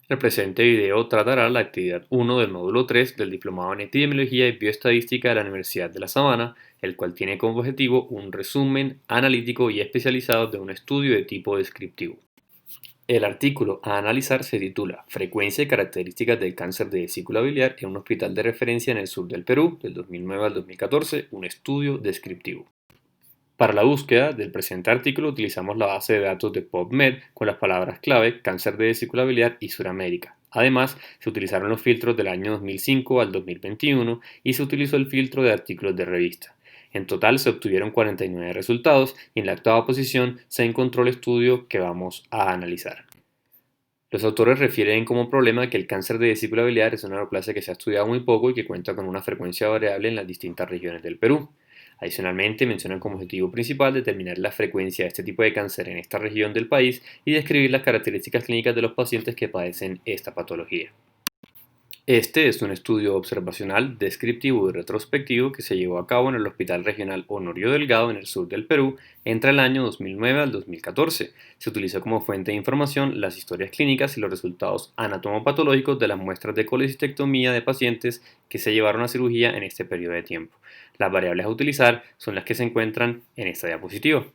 El presente video tratará la actividad 1 del módulo 3 del Diplomado en Epidemiología y Bioestadística de la Universidad de La Sabana, el cual tiene como objetivo un resumen analítico y especializado de un estudio de tipo descriptivo. El artículo a analizar se titula Frecuencia y características del cáncer de vesícula biliar en un hospital de referencia en el sur del Perú, del 2009 al 2014, un estudio descriptivo. Para la búsqueda del presente artículo utilizamos la base de datos de PubMed con las palabras clave cáncer de vesícula biliar y Suramérica. Además, se utilizaron los filtros del año 2005 al 2021 y se utilizó el filtro de artículos de revista. En total se obtuvieron 49 resultados y en la octava posición se encontró el estudio que vamos a analizar. Los autores refieren como problema que el cáncer de vesícula biliar es una neoplasia que se ha estudiado muy poco y que cuenta con una frecuencia variable en las distintas regiones del Perú. Adicionalmente, mencionan como objetivo principal determinar la frecuencia de este tipo de cáncer en esta región del país y describir las características clínicas de los pacientes que padecen esta patología. Este es un estudio observacional, descriptivo y retrospectivo que se llevó a cabo en el Hospital Regional Honorio Delgado en el sur del Perú entre el año 2009 al 2014. Se utilizó como fuente de información las historias clínicas y los resultados anatomopatológicos de las muestras de colecistectomía de pacientes que se llevaron a cirugía en este periodo de tiempo. Las variables a utilizar son las que se encuentran en esta diapositiva.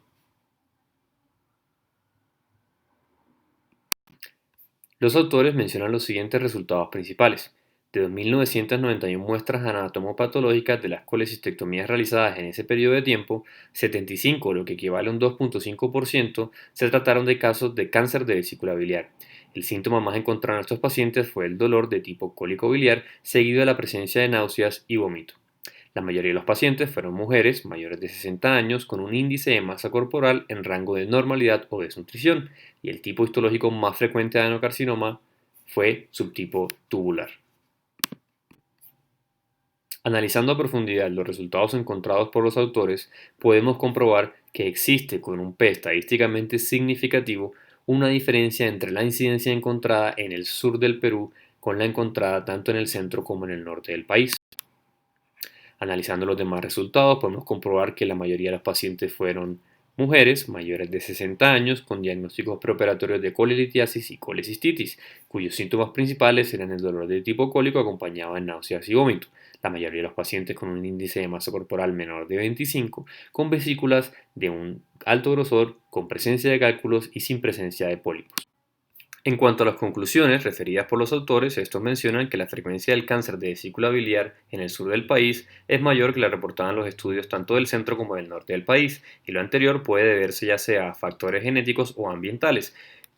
Los autores mencionan los siguientes resultados principales. De 2.991 muestras anatomopatológicas de las colecistectomías realizadas en ese periodo de tiempo, 75, lo que equivale a un 2.5%, se trataron de casos de cáncer de vesícula biliar. El síntoma más encontrado en estos pacientes fue el dolor de tipo cólico biliar, seguido de la presencia de náuseas y vómito. La mayoría de los pacientes fueron mujeres mayores de 60 años con un índice de masa corporal en rango de normalidad o desnutrición, y el tipo histológico más frecuente de adenocarcinoma fue subtipo tubular. Analizando a profundidad los resultados encontrados por los autores, podemos comprobar que existe con un P estadísticamente significativo una diferencia entre la incidencia encontrada en el sur del Perú con la encontrada tanto en el centro como en el norte del país. Analizando los demás resultados, podemos comprobar que la mayoría de los pacientes fueron mujeres mayores de 60 años con diagnósticos preoperatorios de colelitiasis y colecistitis, cuyos síntomas principales eran el dolor de tipo cólico acompañado de náuseas y vómito. La mayoría de los pacientes con un índice de masa corporal menor de 25, con vesículas de un alto grosor, con presencia de cálculos y sin presencia de pólipos. En cuanto a las conclusiones referidas por los autores, estos mencionan que la frecuencia del cáncer de vesícula biliar en el sur del país es mayor que la reportada en los estudios tanto del centro como del norte del país, y lo anterior puede deberse ya sea a factores genéticos o ambientales,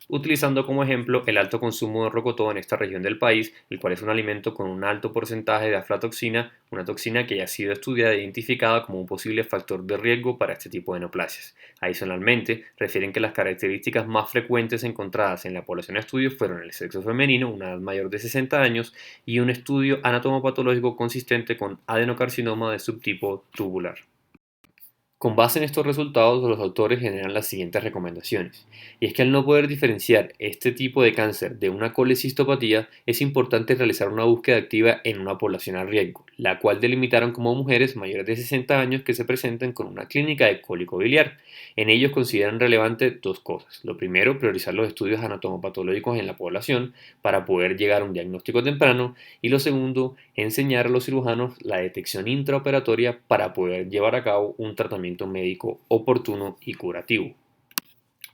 utilizando como ejemplo el alto consumo de rocoto en esta región del país, el cual es un alimento con un alto porcentaje de aflatoxina, una toxina que ya ha sido estudiada e identificada como un posible factor de riesgo para este tipo de neoplasias. Adicionalmente, refieren que las características más frecuentes encontradas en la población de estudio fueron el sexo femenino, una edad mayor de 60 años, y un estudio anatomopatológico consistente con adenocarcinoma de subtipo tubular. Con base en estos resultados, los autores generan las siguientes recomendaciones, y es que al no poder diferenciar este tipo de cáncer de una colecistopatía, es importante realizar una búsqueda activa en una población a riesgo, la cual delimitaron como mujeres mayores de 60 años que se presentan con una clínica de cólico biliar. En ellos consideran relevante dos cosas. Lo primero, priorizar los estudios anatomopatológicos en la población para poder llegar a un diagnóstico temprano, y lo segundo, enseñar a los cirujanos la detección intraoperatoria para poder llevar a cabo un tratamiento médico oportuno y curativo.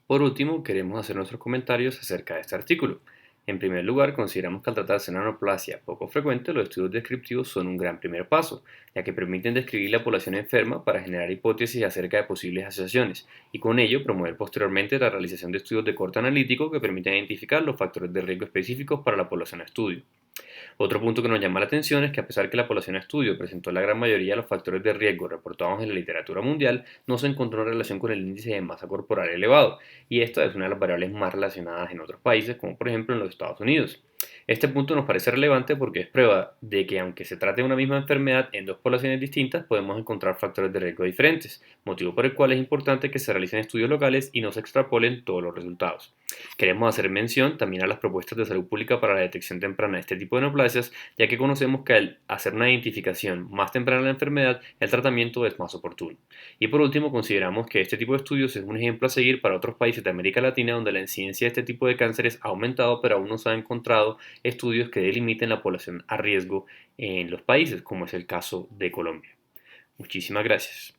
Por último, queremos hacer nuestros comentarios acerca de este artículo. En primer lugar, consideramos que al tratarse de una neoplasia poco frecuente, los estudios descriptivos son un gran primer paso, ya que permiten describir la población enferma para generar hipótesis acerca de posibles asociaciones, y con ello promover posteriormente la realización de estudios de corte analítico que permitan identificar los factores de riesgo específicos para la población a estudio. Otro punto que nos llama la atención es que a pesar que la población a estudio presentó la gran mayoría de los factores de riesgo reportados en la literatura mundial, no se encontró una relación con el índice de masa corporal elevado, y esta es una de las variables más relacionadas en otros países, como por ejemplo en los Estados Unidos. Este punto nos parece relevante porque es prueba de que aunque se trate de una misma enfermedad en dos poblaciones distintas, podemos encontrar factores de riesgo diferentes, motivo por el cual es importante que se realicen estudios locales y no se extrapolen todos los resultados. Queremos hacer mención también a las propuestas de salud pública para la detección temprana de este tipo de neoplasias, ya que conocemos que al hacer una identificación más temprana de la enfermedad, el tratamiento es más oportuno. Y por último, consideramos que este tipo de estudios es un ejemplo a seguir para otros países de América Latina donde la incidencia de este tipo de cánceres ha aumentado, pero aún no se ha encontrado estudios que delimiten la población a riesgo en los países, como es el caso de Colombia. Muchísimas gracias.